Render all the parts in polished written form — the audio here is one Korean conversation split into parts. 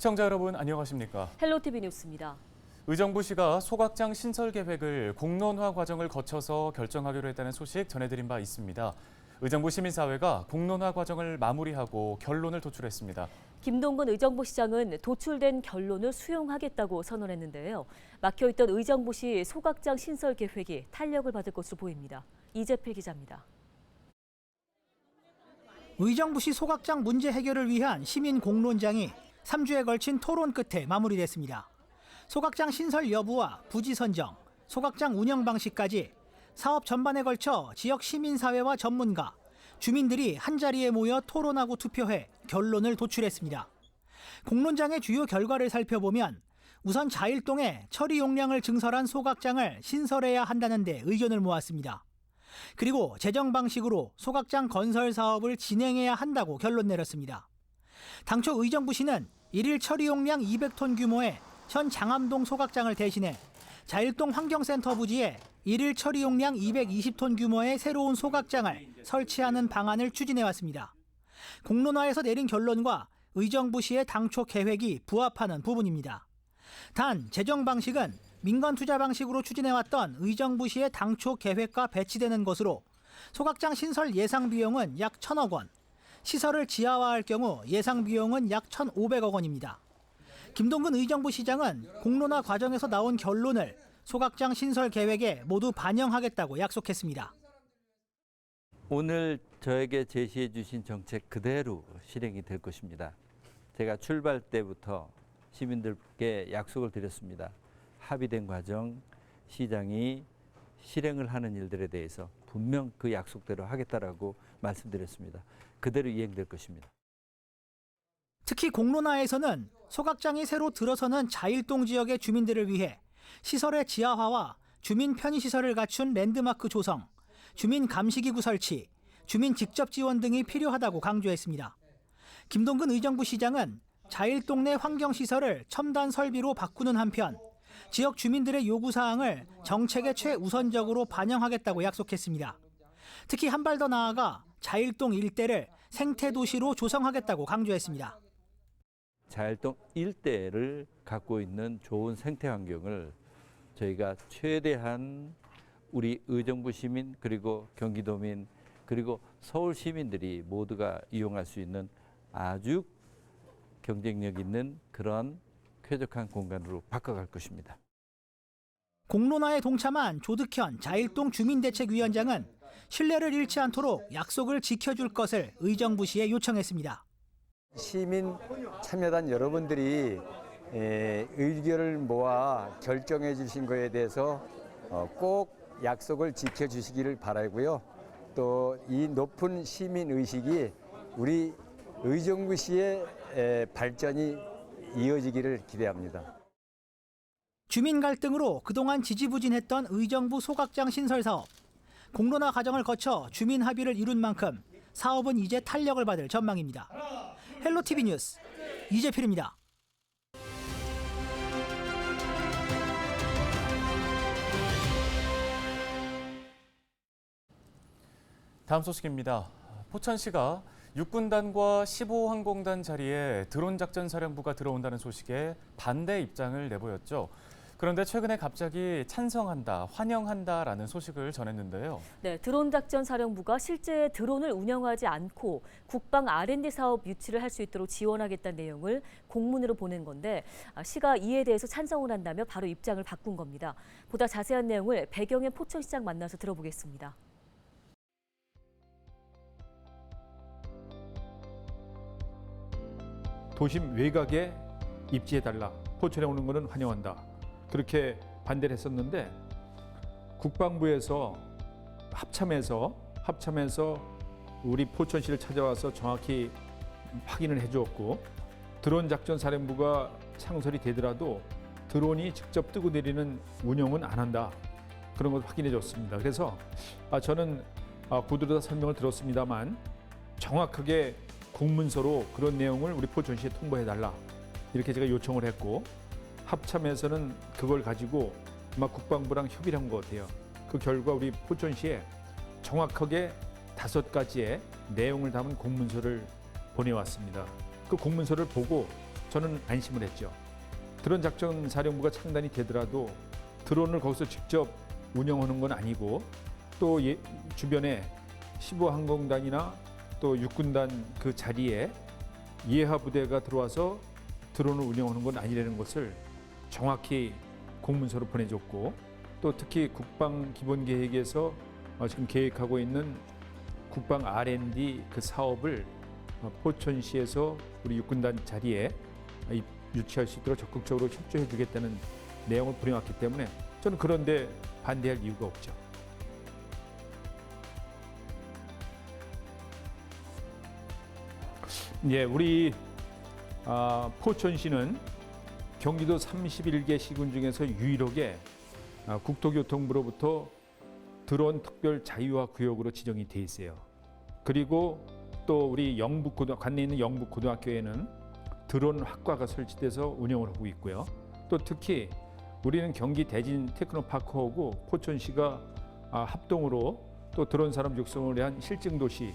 시청자 여러분 안녕하십니까? 헬로티비 뉴스입니다. 의정부시가 소각장 신설 계획을 공론화 과정을 거쳐서 결정하기로 했다는 소식 전해드린 바 있습니다. 의정부 시민사회가 공론화 과정을 마무리하고 결론을 도출했습니다. 김동근 의정부시장은 도출된 결론을 수용하겠다고 선언했는데요. 막혀있던 의정부시 소각장 신설 계획이 탄력을 받을 것으로 보입니다. 이재필 기자입니다. 의정부시 소각장 문제 해결을 위한 시민 공론장이 3주에 걸친 토론 끝에 마무리됐습니다. 소각장 신설 여부와 부지 선정, 소각장 운영 방식까지 사업 전반에 걸쳐 지역 시민사회와 전문가, 주민들이 한자리에 모여 토론하고 투표해 결론을 도출했습니다. 공론장의 주요 결과를 살펴보면 우선 자일동에 처리 용량을 증설한 소각장을 신설해야 한다는 데 의견을 모았습니다. 그리고 재정 방식으로 소각장 건설 사업을 진행해야 한다고 결론 내렸습니다. 당초 의정부시는 일일 처리 용량 200톤 규모의 현 장암동 소각장을 대신해 자일동 환경센터 부지에 일일 처리 용량 220톤 규모의 새로운 소각장을 설치하는 방안을 추진해왔습니다. 공론화에서 내린 결론과 의정부시의 당초 계획이 부합하는 부분입니다. 단, 재정 방식은 민간 투자 방식으로 추진해왔던 의정부시의 당초 계획과 배치되는 것으로 소각장 신설 예상 비용은 약 1,000억 원, 시설을 지하화할 경우 예상 비용은 약 1,500억 원입니다. 김동근 의정부시장은 공론화 과정에서 나온 결론을 소각장 신설 계획에 모두 반영하겠다고 약속했습니다. 오늘 저에게 제시해 주신 정책 그대로 실행이 될 것입니다. 제가 출발 때부터 시민들께 약속을 드렸습니다. 합의된 과정, 시장이 실행을 하는 일들에 대해서 분명 그 약속대로 하겠다라고 말씀드렸습니다. 그대로 이행될 것입니다. 특히 공론화에서는 소각장이 새로 들어서는 자일동 지역의 주민들을 위해 시설의 지하화와 주민 편의시설을 갖춘 랜드마크 조성, 주민 감시기구 설치, 주민 직접 지원 등이 필요하다고 강조했습니다. 김동근 의정부시장은 자일동 내 환경시설을 첨단 설비로 바꾸는 한편 지역 주민들의 요구사항을 정책에 최우선적으로 반영하겠다고 약속했습니다. 특히 한 발 더 나아가 자일동 일대를 생태도시로 조성하겠다고 강조했습니다. 자일동 일대를 갖고 있는 좋은 생태 환경을 저희가 최대한 우리 의정부 시민 그리고 경기도민 그리고 서울 시민들이 모두가 이용할 수 있는 아주 경쟁력 있는 그런 쾌적한 공간으로 바꿔갈 것입니다. 공론화에 동참한 조득현 자일동 주민대책위원장은 신뢰를 잃지 않도록 약속을 지켜줄 것을 의정부시에 요청했습니다. 시민 참여단 여러분들이 의견을 모아 결정해 주신 거에 대해서 꼭 약속을 지켜주시기를 바라고요. 또 이 높은 시민 의식이 우리 의정부시의 발전이 이어지기를 기대합니다. 주민 갈등으로 그동안 지지부진했던 의정부 소각장 신설 사업. 공론화 과정을 거쳐 주민 합의를 이룬 만큼 사업은 이제 탄력을 받을 전망입니다. 헬로티비 뉴스 이재필입니다. 다음 소식입니다. 포천시가 육군단과 15항공단 자리에 드론 작전 사령부가 들어온다는 소식에 반대 입장을 내보였죠. 그런데 최근에 갑자기 찬성한다, 환영한다라는 소식을 전했는데요. 네, 드론 작전 사령부가 실제 드론을 운영하지 않고 국방 R&D 사업 유치를 할 수 있도록 지원하겠다는 내용을 공문으로 보낸 건데 시가 이에 대해서 찬성을 한다며 바로 입장을 바꾼 겁니다. 보다 자세한 내용을 배경의 포천시장 만나서 들어보겠습니다. 도심 외곽에 입지해달라. 포천에 오는 것은 환영한다. 그렇게 반대를 했었는데 국방부에서 합참해서 우리 포천시를 찾아와서 정확히 확인을 해주었고 드론 작전 사령부가 창설이 되더라도 드론이 직접 뜨고 내리는 운영은 안 한다. 그런 걸 확인해 줬습니다. 그래서 저는 고드로 다 설명을 들었습니다만 정확하게 공문서로 그런 내용을 우리 포천시에 통보해달라. 이렇게 제가 요청을 했고 합참에서는 그걸 가지고 아마 국방부랑 협의를 한 것 같아요. 그 결과 우리 포천시에 정확하게 5가지의 내용을 담은 공문서를 보내왔습니다. 그 공문서를 보고 저는 안심을 했죠. 드론 작전 사령부가 창단이 되더라도 드론을 거기서 직접 운영하는 건 아니고 또 주변에 15항공단이나 또 육군단 그 자리에 예하 부대가 들어와서 드론을 운영하는 건 아니라는 것을 정확히 공문서로 보내줬고, 또 특히 국방기본계획에서 지금 계획하고 있는 국방 R&D 그 사업을 포천시에서 우리 육군단 자리에 유치할 수 있도록 적극적으로 협조해 주겠다는 내용을 보내왔기 때문에 저는 그런데 반대할 이유가 없죠. 예, 우리 포천시는 경기도 31개 시군 중에서 유일하게 국토교통부로부터 드론 특별 자유화 구역으로 지정이 돼 있어요. 그리고 또 우리 관내에 있는 영북고등학교에는 드론 학과가 설치돼서 운영을 하고 있고요. 또 특히 우리는 경기 대진 테크노파크하고 포천시가 합동으로 또 드론 산업 육성을 위한 실증도시,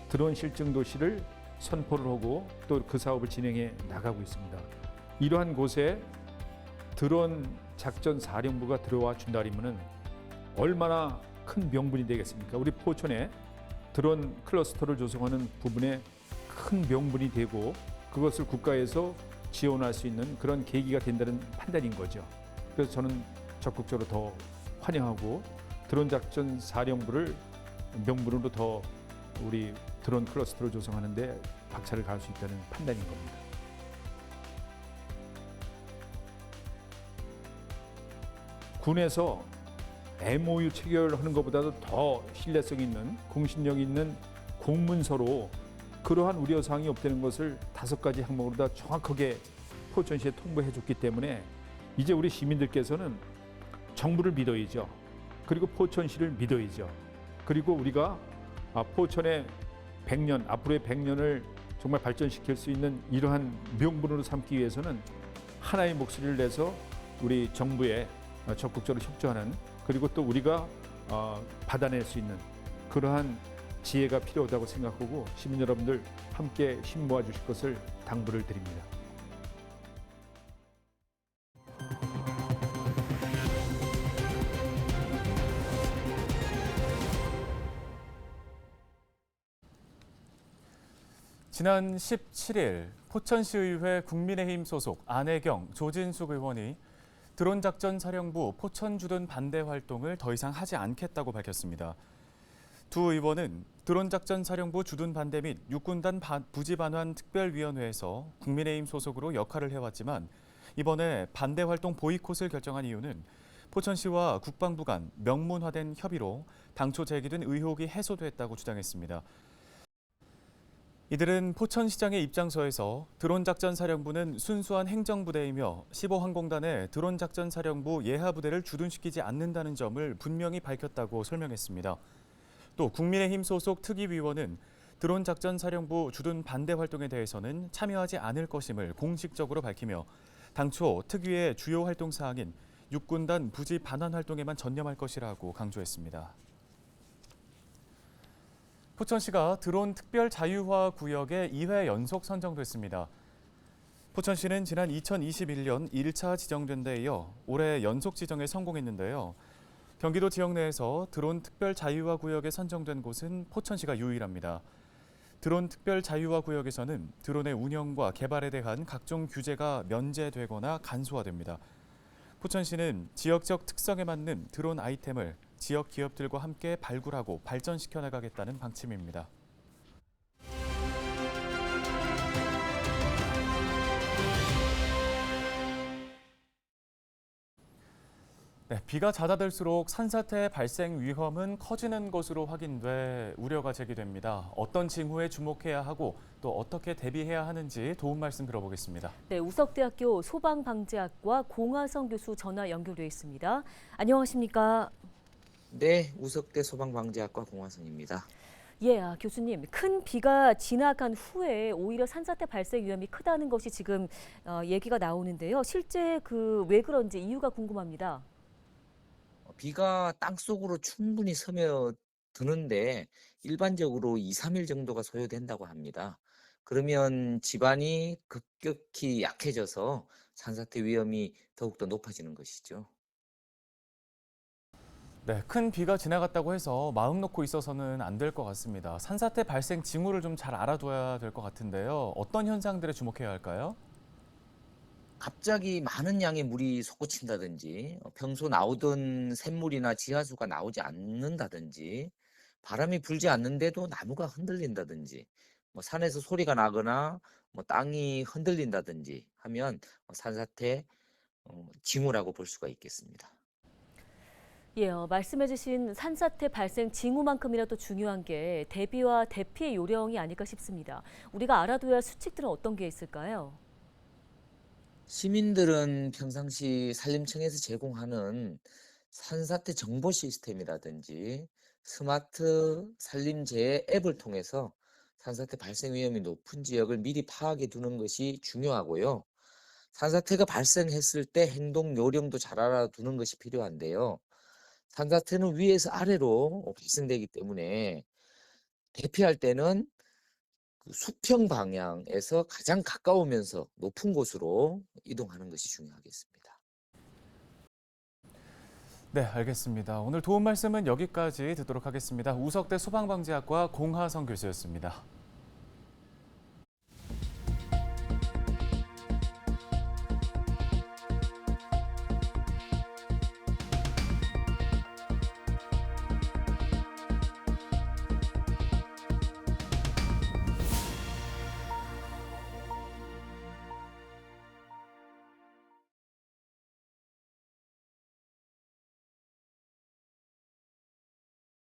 드론 실증도시를 선포를 하고 또 그 사업을 진행해 나가고 있습니다. 이러한 곳에 드론 작전 사령부가 들어와 준다면은 얼마나 큰 명분이 되겠습니까? 우리 포천에 드론 클러스터를 조성하는 부분에 큰 명분이 되고 그것을 국가에서 지원할 수 있는 그런 계기가 된다는 판단인 거죠. 그래서 저는 적극적으로 더 환영하고 드론 작전 사령부를 명분으로 더 우리 드론 클러스터를 조성하는 데 박차를 가할 수 있다는 판단인 겁니다. 군에서 MOU 체결하는 것보다도 더 신뢰성 있는 공신력 있는 공문서로 그러한 우려사항이 없다는 것을 5가지 항목으로 다 정확하게 포천시에 통보해 줬기 때문에 이제 우리 시민들께서는 정부를 믿어야죠. 그리고 포천시를 믿어야죠. 그리고 우리가 포천의 100년, 앞으로의 100년을 정말 발전시킬 수 있는 이러한 명분으로 삼기 위해서는 하나의 목소리를 내서 우리 정부에 적극적으로 협조하는, 그리고 또 우리가 받아낼 수 있는 그러한 지혜가 필요하다고 생각하고 시민 여러분들 함께 힘 모아 주실 것을 당부를 드립니다. 지난 17일 포천시의회 국민의힘 소속 안혜경, 조진숙 의원이 드론 작전 사령부 포천 주둔 반대 활동을 더 이상 하지 않겠다고 밝혔습니다. 두 의원은 드론 작전 사령부 주둔 반대 및 육군단 부지 반환 특별위원회에서 국민의힘 소속으로 역할을 해왔지만 이번에 반대 활동 보이콧을 결정한 이유는 포천시와 국방부 간 명문화된 협의로 당초 제기된 의혹이 해소됐다고 주장했습니다. 이들은 포천시장의 입장서에서 드론 작전 사령부는 순수한 행정부대이며 15항공단의 드론 작전 사령부 예하 부대를 주둔시키지 않는다는 점을 분명히 밝혔다고 설명했습니다. 또 국민의힘 소속 특위위원은 드론 작전 사령부 주둔 반대 활동에 대해서는 참여하지 않을 것임을 공식적으로 밝히며 당초 특위의 주요 활동 사항인 육군단 부지 반환 활동에만 전념할 것이라고 강조했습니다. 포천시가 드론 특별 자유화 구역에 2회 연속 선정됐습니다. 포천시는 지난 2021년 1차 지정된 데 이어 올해 연속 지정에 성공했는데요. 경기도 지역 내에서 드론 특별 자유화 구역에 선정된 곳은 포천시가 유일합니다. 드론 특별 자유화 구역에서는 드론의 운영과 개발에 대한 각종 규제가 면제되거나 간소화됩니다. 포천시는 지역적 특성에 맞는 드론 아이템을 지역 기업들과 함께 발굴하고 발전시켜 나가겠다는 방침입니다. 네, 비가 잦아들수록 산사태 발생 위험은 커지는 것으로 확인돼 우려가 제기됩니다. 어떤 징후에 주목해야 하고 또 어떻게 대비해야 하는지 도움 말씀 들어보겠습니다. 네, 우석대학교 소방방재학과 공하성 교수 전화 연결돼 있습니다. 안녕하십니까? 네, 우석대 소방방재학과 공화성입니다. 예, 교수님, 큰 비가 지나간 후에 오히려 산사태 발생 위험이 크다는 것이 지금 얘기가 나오는데요. 실제 왜 그런지 이유가 궁금합니다. 비가 땅속으로 충분히 스며드는데 일반적으로 2, 3일 정도가 소요된다고 합니다. 그러면 집안이 급격히 약해져서 산사태 위험이 더욱더 높아지는 것이죠. 네, 큰 비가 지나갔다고 해서 마음 놓고 있어서는 안 될 것 같습니다. 산사태 발생 징후를 좀 잘 알아둬야 될 것 같은데요. 어떤 현상들에 주목해야 할까요? 갑자기 많은 양의 물이 솟구친다든지, 평소 나오던 샘물이나 지하수가 나오지 않는다든지, 바람이 불지 않는데도 나무가 흔들린다든지, 산에서 소리가 나거나 땅이 흔들린다든지 하면 산사태 징후라고 볼 수가 있겠습니다. 예, 말씀해주신 산사태 발생 징후만큼이라도 중요한 게 대비와 대피의 요령이 아닐까 싶습니다. 우리가 알아둬야 할 수칙들은 어떤 게 있을까요? 시민들은 평상시 산림청에서 제공하는 산사태 정보 시스템이라든지 스마트 산림재해 앱을 통해서 산사태 발생 위험이 높은 지역을 미리 파악해 두는 것이 중요하고요. 산사태가 발생했을 때 행동 요령도 잘 알아두는 것이 필요한데요. 산사태는 위에서 아래로 발생되기 때문에 대피할 때는 그 수평 방향에서 가장 가까우면서 높은 곳으로 이동하는 것이 중요하겠습니다. 네, 알겠습니다. 오늘 도움 말씀은 여기까지 듣도록 하겠습니다. 우석대 소방방지학과 공하성 교수였습니다.